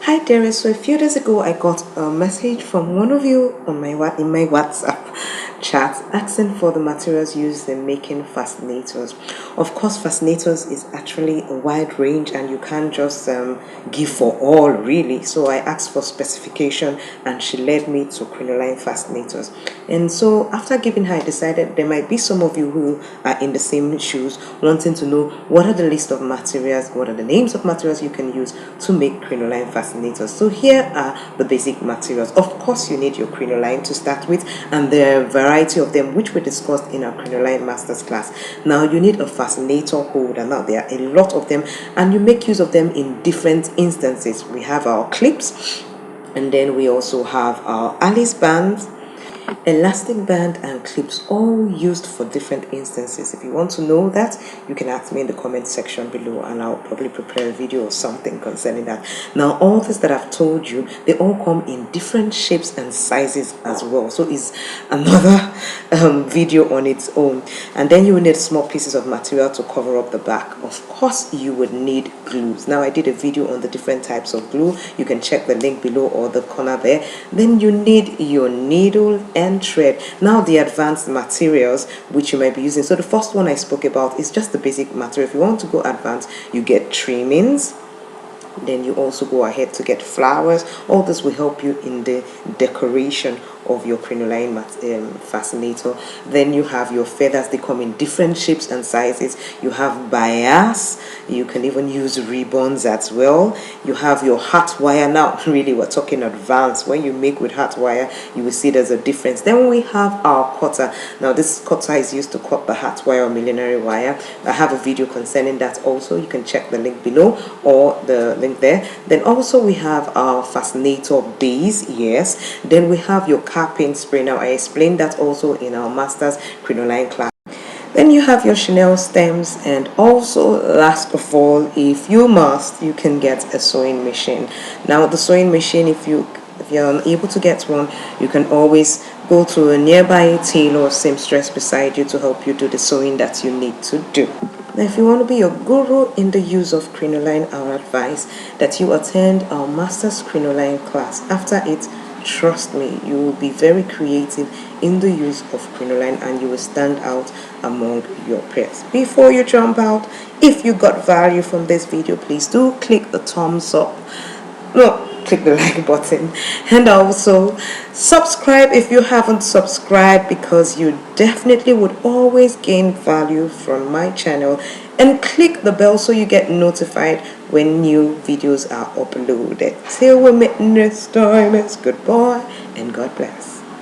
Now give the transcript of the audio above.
Hi there. So a few days ago, I got a message from one of you on in my WhatsApp chat asking for the materials used in making fascinators. Of course, fascinators is actually a wide range, and you can't just give for all really. So I asked for specification, and she led me to Crinoline Fascinators. And so after giving her, I decided there might be some of you who are in the same shoes, wanting to know what are the list of materials, what are the names of materials you can use to make crinoline fascinators. So here are the basic materials. Of course, you need your crinoline to start with, and there are a variety of them which we discussed in our crinoline masters class. Now you need a fascinator holder. Now there are a lot of them, and you make use of them in different instances. We have our clips, and then we also have our Alice bands, elastic band, and clips, all used for different instances. If you want to know that, you can ask me in the comment section below, and I'll probably prepare a video or something concerning that. Now all this that I've told you, they all come in different shapes and sizes as well, so it's another video on its own. And then you will need small pieces of material to cover up the back. Of course, you would need glues. Now I did a video on the different types of glue. You can check the link below or the corner there. Then you need your needle and thread. Now the advanced materials which you might be using. So the first one I spoke about is just the basic material. If you want to go advanced, you get trimmings. Then you also go ahead to get flowers. All this will help you in the decoration of your crinoline fascinator. Then you have your feathers. They come in different shapes and sizes. You have bias. You can even use ribbons as well. You have your hot wire. Now really we're talking advanced. When you make with hot wire, you will see there's a difference. Then we have our cutter. Now this cutter is used to cut the hot wire or millinery wire. I have a video concerning that also. You can check the link below or the link there. Then also we have our fascinator base. Yes. Then we have your paint spray. Now I explained that also in our master's crinoline class. Then you have your chenille stems, and also last of all, if you must, you can get a sewing machine. Now the sewing machine, if you're unable to get one, you can always go to a nearby tailor or seamstress beside you to help you do the sewing that you need to do. Now, if you want to be your guru in the use of crinoline, I would advise that you attend our master's crinoline class. After it, trust me, you will be very creative in the use of crinoline, and you will stand out among your peers. Before you jump out, if you got value from this video, please do click the thumbs up. No, click the like button, and also subscribe if you haven't subscribed, because you definitely would always gain value from my channel. And click the bell so you get notified when new videos are uploaded. Till we meet next time, it's goodbye and God bless.